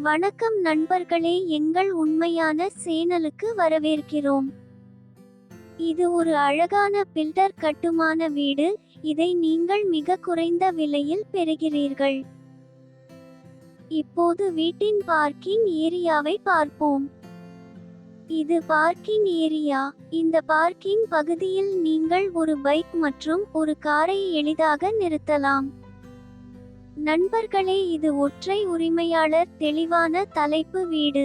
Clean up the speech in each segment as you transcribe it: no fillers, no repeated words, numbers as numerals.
வணக்கம் நண்பர்களே, எங்கள் உண்மையான சேனலுக்கு வரவேற்கிறோம். இது ஒரு அழகான பில்டர் கட்டுமான வீடு. இதை நீங்கள் மிக குறைந்த விலையில் பெறுகிறீர்கள். இப்போது வீட்டின் பார்க்கிங் ஏரியாவை பார்ப்போம். இது பார்க்கிங் ஏரியா. இந்த பார்க்கிங் பகுதியில் நீங்கள் ஒரு பைக் மற்றும் ஒரு காரை எளிதாக நிறுத்தலாம். நண்பர்களே, இது ஒற்றை உரிமையாளர் தெளிவான தலைப்பு வீடு.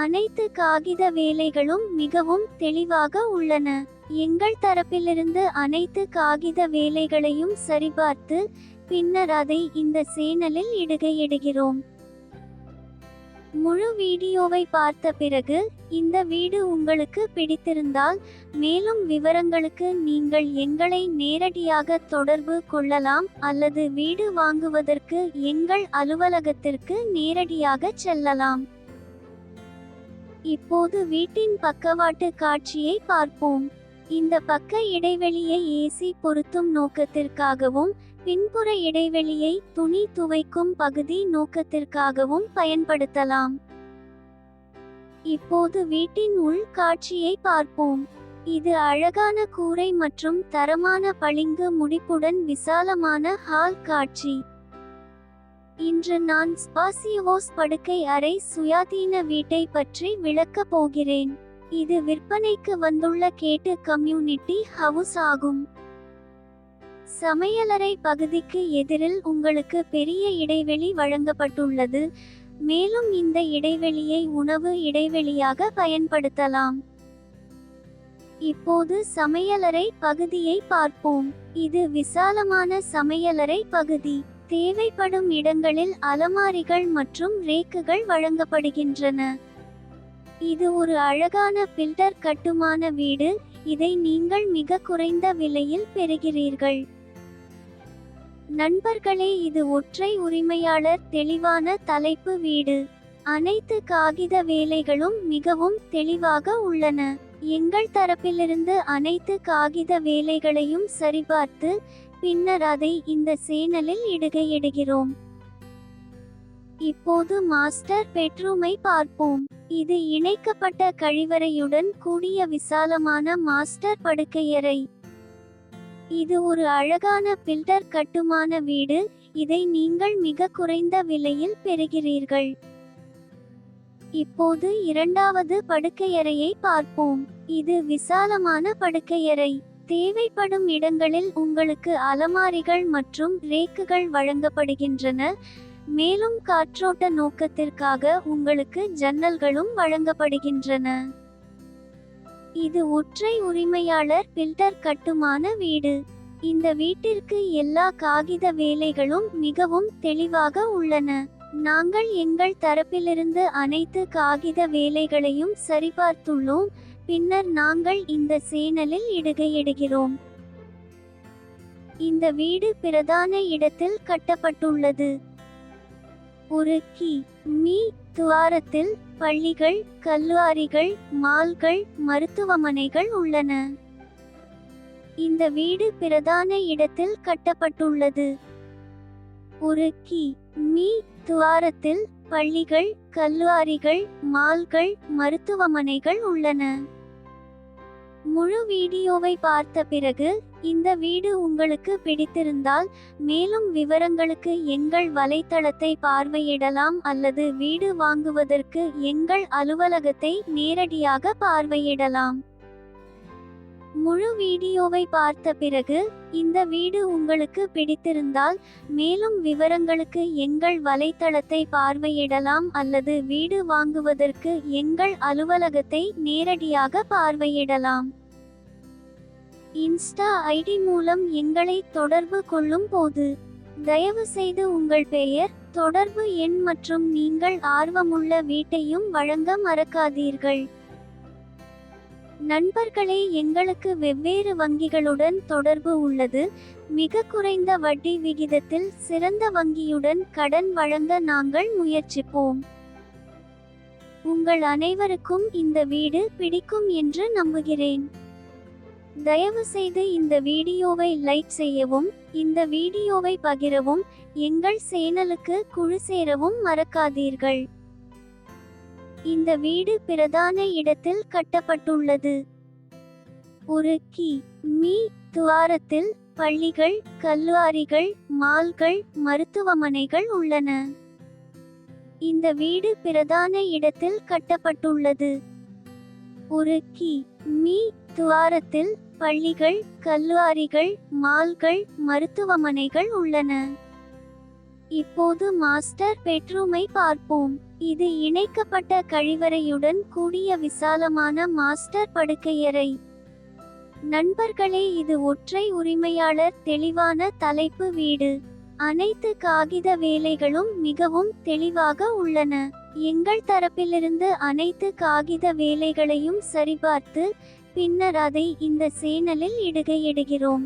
அனைத்து காகித வேலைகளும் மிகவும் தெளிவாக உள்ளன. எங்கள் தரப்பிலிருந்து அனைத்து காகித வேலைகளையும் சரிபார்த்து பின்னர் அதை இந்த சேனலில் இடுகிறோம். முழு வீடியோவை பார்த்த பிறகு இந்த வீடு உங்களுக்கு பிடித்திருந்தால் மேலும் விவரங்களுக்கு நீங்கள் எங்களை நேரடியாக தொடர்பு கொள்ளலாம் அல்லது வீடு வாங்குவதற்கு எங்கள் அலுவலகத்திற்கு நேரடியாக செல்லலாம். இப்போது வீட்டின் பக்கவாட்டு காட்சியை பார்ப்போம். இந்த பக்க இடைவெளியை ஏசி பொருத்தும் நோக்கத்திற்காகவும் பின்புற இடைவெளியை துணி துவைக்கும் பகுதி நோக்கத்திற்காகவும் பயன்படுத்தலாம். இப்போது வீட்டின் உள் காட்சியை பார்ப்போம். இது அழகான கூரை மற்றும் தரமான பளிங்கு முடிப்புடன் விசாலமான ஹால் காட்சி. இன்று நான் ஸ்பாசியோஸ் படுக்கை அறை சுயாதீன வீட்டை பற்றி விளக்கப் போகிறேன். இது விற்பனைக்கு வந்துள்ள கேட்டு கம்யூனிட்டி ஹவுஸ் ஆகும். சமையலறை பகுதிக்கு எதிரில் உங்களுக்கு பெரிய இடைவெளி வழங்கப்பட்டுள்ளது. மேலும் இந்த இடைவெளியை உணவு இடைவெளியாக பயன்படுத்தலாம். இப்போது சமையலறை பகுதியை பார்ப்போம். இது விசாலமான சமையலறை பகுதி. தேவைப்படும் இடங்களில் அலமாரிகள் மற்றும் ரேக்குகள் வழங்கப்படுகின்றன. இது ஒரு அழகான பில்டர் கட்டுமான வீடு. இதை நீங்கள் மிக குறைந்த விலையில் பெறுகிறீர்கள். நண்பர்களே, இது ஒற்றை உரிமையாளர் தெளிவான தலைப்பு வீடு. அனைத்து காகித வேலைகளும் மிகவும் தெளிவாக உள்ளன. எங்கள் தரப்பிலிருந்து அனைத்து காகித வேலைகளையும் சரிபார்த்து பின்னர் அதை இந்த சேனலில் இடுகிறோம். இப்போது மாஸ்டர் பெட்ரூமை பார்ப்போம். இது இணைக்கப்பட்ட கழிவறையுடன் கூடிய விசாலமான மாஸ்டர் படுக்கையறை. இது ஒரு அழகான பில்டர் கட்டுமான வீடு. இதை நீங்கள் மிக குறைந்த விலையில் பெறுகிறீர்கள். இப்போது இரண்டாவது படுக்கையறையை பார்ப்போம். இது விசாலமான படுக்கையறை. தேவைப்படும் இடங்களில் உங்களுக்கு அலமாரிகள் மற்றும் ரேக்குகள் வழங்கப்படுகின்றன. மேலும் காற்றோட்ட நோக்கத்திற்காக உங்களுக்கு ஜன்னல்களும் வழங்கப்படுகின்றன. இது ஒற்றை உரிமையாளர் பில்டர் கட்டுமான வீடு. இந்த வீட்டிற்கு எல்லா காகித வேலைகளும் மிகவும் தெளிவாக உள்ளன. நாங்கள் எங்கள் தரப்பிலிருந்து அனைத்து காகித வேலைகளையும் சரிபார்த்துள்ளோம். பின்னர் நாங்கள் இந்த சேனலில் இடுகிறோம். இந்த வீடு பிரதான இடத்தில் கட்டப்பட்டுள்ளது. ஒரு கி.மீ. துவாரத்தில் பள்ளிகள், கல்லூரிகள், மால்கள், மருத்துவமனைகள் உள்ளன. இந்த வீடு பிரதான இடத்தில் கட்டப்பட்டுள்ளது. ஒரு கி.மீ. துவாரத்தில் பள்ளிகள், கல்லூரிகள், மால்கள், மருத்துவமனைகள் உள்ளன. முழு வீடியோவை பார்த்த பிறகு இந்த வீடு உங்களுக்கு பிடித்திருந்தால் மேலும் விவரங்களுக்கு எங்கள் வலைத்தளத்தை பார்வையிடலாம் அல்லது வீடு வாங்குவதற்கு எங்கள் அலுவலகத்தை நேரடியாக பார்வையிடலாம். முழு வீடியோவை பார்த்த பிறகு இந்த வீடு உங்களுக்கு பிடித்திருந்தால் மேலும் விவரங்களுக்கு எங்கள் வலைத்தளத்தை பார்வையிடலாம் அல்லது வீடு வாங்குவதற்கு எங்கள் அலுவலகத்தை நேரடியாக பார்வையிடலாம். இன்ஸ்டா ஐடி மூலம் எங்களை தொடர்பு கொள்ளும் போது தயவு செய்து உங்கள் பெயர், தொடர்பு எண் மற்றும் நீங்கள் ஆர்வமுள்ள வீட்டையும் வழங்க மறக்காதீர்கள். நண்பர்களே, எங்களுக்கு வெவ்வேறு வங்கிகளுடன் தொடர்பு உள்ளது. மிக குறைந்த வட்டி விகிதத்தில் சிறந்த வங்கியுடன் கடன் வழங்க நாங்கள் முயற்சிப்போம். உங்கள் அனைவருக்கும் இந்த வீடு பிடிக்கும் என்று நம்புகிறேன். தயவு செய்து இந்த வீடியோவை லைக் செய்யவும், இந்த வீடியோவை பகிரவும், எங்கள் சேனலுக்கு குழு சேரவும் மறக்காதீர்கள். இந்த வீடு பிரதான இடத்தில் கட்டப்பட்டுள்ளது. ஒரு கி.மீ. துவாரத்தில் பள்ளிகள், கல்லூரிகள், மால்கள், மருத்துவமனைகள் உள்ளன. இந்த வீடு பிரதான இடத்தில் கட்டப்பட்டுள்ளது. ஒரு கி.மீ. துவாரத்தில் பள்ளிகள், கல்லூரிகள், மால்கள், மருத்துவமனைகள் உள்ளன. இப்போது மாஸ்டர் பெட்ரூமை பார்ப்போம். இது இணைக்கப்பட்ட கழிவறையுடன் கூடிய விசாலமான மாஸ்டர் படுக்கையறை. நண்பர்களே, இது ஒற்றை உரிமையாளர் தெளிவான தலைப்பு வீடு. அனைத்து காகித வேலைகளும் மிகவும் தெளிவாக உள்ளன. எங்கள் தரப்பிலிருந்து அனைத்து காகித வேலைகளையும் சரிபார்த்து பின்னர் அதை இந்த சேனலில் இடுகிறோம்.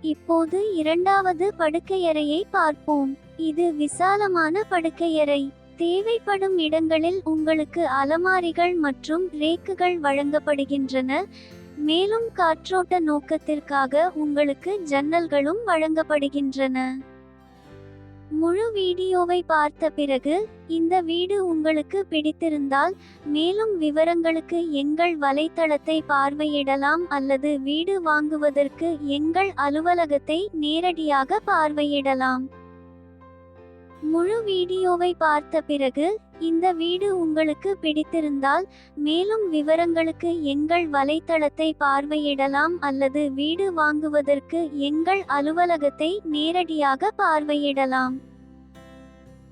இப்போது இரண்டாவது படுக்கையறையை பார்ப்போம். இது விசாலமான படுக்கையறை. தேவைப்படும் இடங்களில் உங்களுக்கு அலமாரிகள் மற்றும் ரேக்குகள் வழங்கப்படுகின்றன. மேலும் காற்றோட்ட நோக்கத்திற்காக உங்களுக்கு ஜன்னல்களும் வழங்கப்படுகின்றன. முழு வீடியோவை பார்த்த பிறகு இந்த வீடு உங்களுக்கு பிடித்திருந்தால் மேலும் விவரங்களுக்கு எங்கள் வலைத்தளத்தை பார்வையிடலாம் அல்லது வீடு வாங்குவதற்கு எங்கள் அலுவலகத்தை நேரடியாக பார்வையிடலாம். முழு வீடியோவை பார்த்த பிறகு இந்த வீடு உங்களுக்கு பிடித்திருந்தால் மேலும் விவரங்களுக்கு எங்கள் வலைத்தளத்தை பார்வையிடலாம் அல்லது வீடு வாங்குவதற்கு எங்கள் அலுவலகத்தை நேரடியாக பார்வையிடலாம்.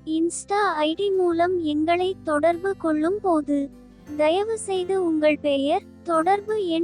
இன்ஸ்டா ஐடி மூலம் எங்களை தொடர்பு கொள்ளும் போது தயவு செய்து உங்கள் பெயர், தொடர்பு எண்